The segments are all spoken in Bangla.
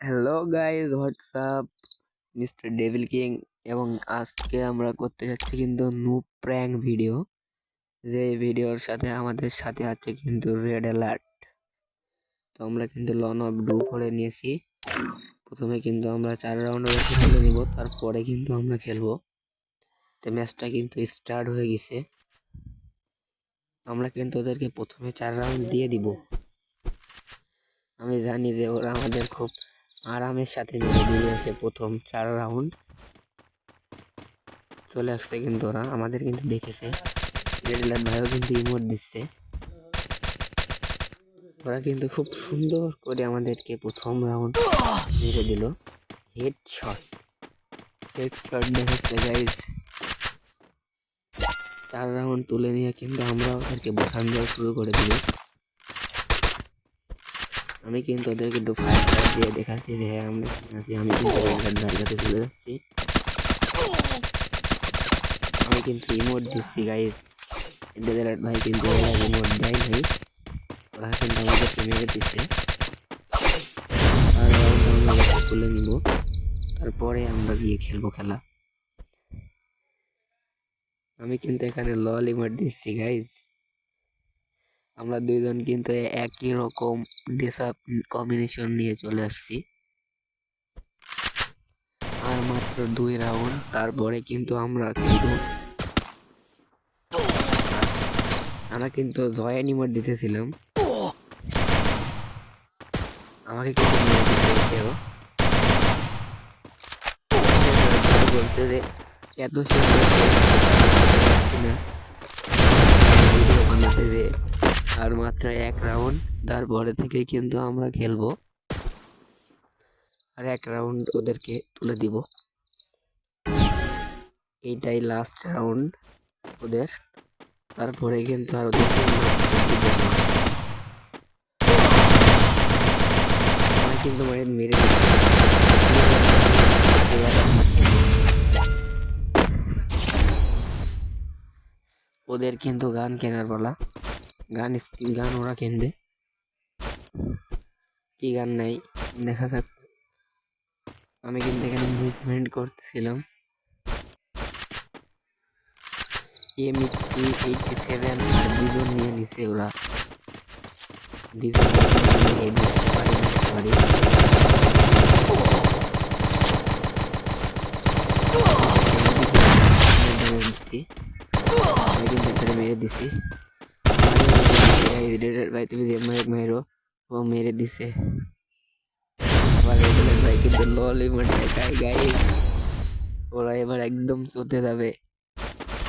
Hello guys, WhatsApp, mister devil king. এবং আজকে আমরা করতে যাচ্ছি কিন্তু নুব প্র্যাঙ্ক ভিডিও। যে ভিডিওর সাথে আমাদের সাথে আছে কিন্তু রেড অ্যালার্ট। তো আমরা কিন্তু লন অফ ডু করে নিয়েছি। প্রথমে কিন্তু আমরা 4 রাউন্ড ওদেরকে তুলে নিব, তারপরে কিন্তু আমরা খেলবো। তো ম্যাচটা কিন্তু স্টার্ট হয়ে গেছে। আমরা কিন্তু ওদেরকে প্রথমে 4 রাউন্ড দিয়ে দিব। আমি জানি যে ওরা আমাদের খুব আরামের সাথে মেরে দিবে। এসে প্রথম 4 রাউন্ড চলে আসছে, কিন্তু ওরা আমাদের কিন্তু দেখেছে। রেড অ্যালার্ট ভাইও কিন্তু ইমোট দিচ্ছে। ওরা কিন্তু খুব সুন্দর করে আমাদেরকে প্রথম রাউন্ড মেরে দিল। হেডশট দেখেছে গাইজ। 4 রাউন্ড তুলে নিয়ে কিন্তু আমরা ওদেরকে বসান দেওয়া শুরু করে দিব। আমি কিন্তু ওদেরকে একটু ফায়ার দিয়ে দেখাচ্ছি যে হ্যাঁ আমরা আছি। আমি কিন্তু রেড অ্যালার্ট ভাইয়ের কাছে চলে যাচ্ছি। আমি কিন্তু ইমোট দিচ্ছি গাইজ। রেড অ্যালার্ট ভাই কিন্তু ইমোট দেয় নাই, ওরা কিন্তু আমাদেরকে মেরে দিচ্ছে। আর রাউন্ড আমরা তুলে নিব, তারপরে আমরা গিয়ে খেলবো খেলা। আমি কিন্তু এখানে লল ইমোট দিচ্ছি গাইজ। আমরা দুইজন কিন্তু একই রকম ড্রেসআপ কম্বিনেশন নিয়ে চলে আসছি। আর মাত্র 2 রাউন্ড, তারপরে কিন্তু আমরা খেলবো। আমরা কিন্তু জয়েন ইমোট দিতেছিলাম, আমাকে কিন্তু মেরে দিচ্ছে সেও। বলছে যে এত সুন্দর না ভিডিও বানাতে, যে আর মাত্র 1 রাউন্ড, তারপরে থেকে কিন্তু আমরা খেলবো। আর 1 রাউন্ড ওদেরকে তুলে দিব। এইটাই লাস্ট রাউন্ড ওদের, তারপরে কিন্তু আর ওদেরকে কিন্তু মেরে ওদের কিন্তু গান কেনার বলা। গান ওরা কিনবে, কি গান নাই দেখা যাক। আমি কিন্তু এখানে মুভমেন্ট করতেছিলাম। M87 আর বিজন নিয়ে নিছে ওরা। বিজন মেরে দিছি। ভাই তুমি যে মেরো, ও মেরে দিছে। ভাই কিন্তু লল ইমোট দেখায় গাইস। ওরা এবার একদম চতে যাবে,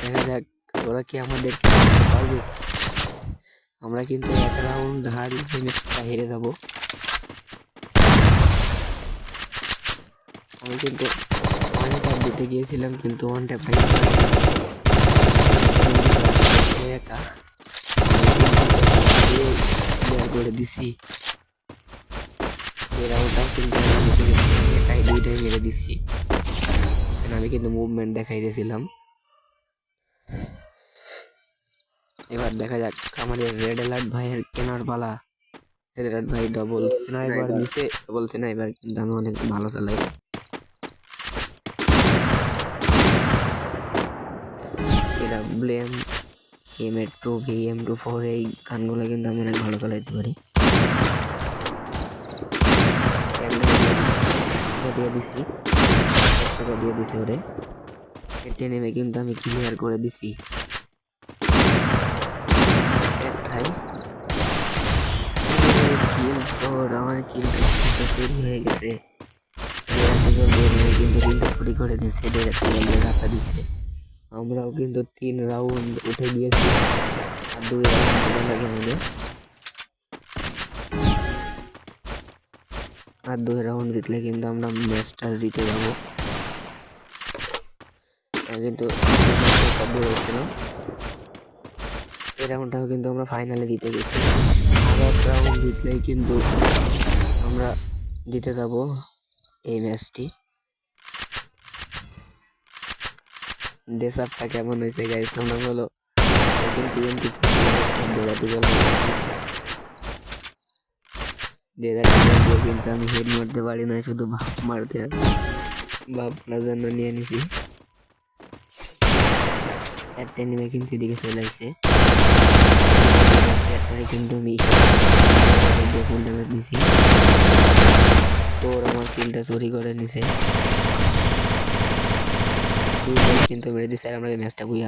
দেখা যাক ওরা কি আমাদের পারবে। আমরা কিন্তু 1 রাউন্ড হারলে ম্যাচটা হেরে যাব। আমি কিন্তু ওয়ান ট্যাপ দিতে গিয়েছিলাম, কিন্তু ওয়ান ট্যাপ একা করে দিছি। এই রাউন্ডটাও কিন্তু একাই 2টাই মেরে দিছি। আমি কিন্তু মুভমেন্ট দেখাই দিয়েছিলাম। এবার দেখা যাক আমাদের রেড অ্যালার্ট ভাইয়ের কেনার পালা। রেড অ্যালার্ট ভাই ডবল স্নাইপার দিছে, ডবল স্নাইপার কিন্তু আমি অনেক ভালো চালাই। এটা ব্লেম M2 VM24 এই গানগুলো কিন্তু আমি অনেক ভালো চালাইতে পারি। দিয়ে দিছি, টাকা দিয়ে দিছি ওরে। কেটে নেমে কিন্তু আমি ক্লিয়ার করে দিছি। আমার কিলটা চুরি হয়ে গেছে। কিন্তু চুরি করে দিচ্ছে, রাখা দিচ্ছে। আমরাও কিন্তু 3 রাউন্ড উঠে গিয়েছি, আর 2 রাউন্ড লাগে আমাদের। আর 2 রাউন্ড জিতলে কিন্তু আমরা ম্যাচটা জিতে যাবো। কিন্তু এই রাউন্ডটাও কিন্তু আমরা ফাইনালে জিতে গেছি। আর রাউন্ড জিতলেই কিন্তু আমরা জিতে যাব এই ম্যাচটি। ড্রেসআপটা কেমন হয়েছে গাইস তোমরা বলো। কিন্তু দিয়ে কিন্তু আমি হেড মারতে পারি না, শুধু ভাব মারতে হয়। ভাবনার জন্য নিয়ে নিছি। একটা নেমে কিন্তু এদিকে চলে আসছে, একটারে কিন্তু আমি ফুল ড্যামেজ দিছি। চোর আমার কিলটা চুরি করে নিছে, কিন্তু মেরে দিছে আর আমরা ম্যাচটা বুইয়া।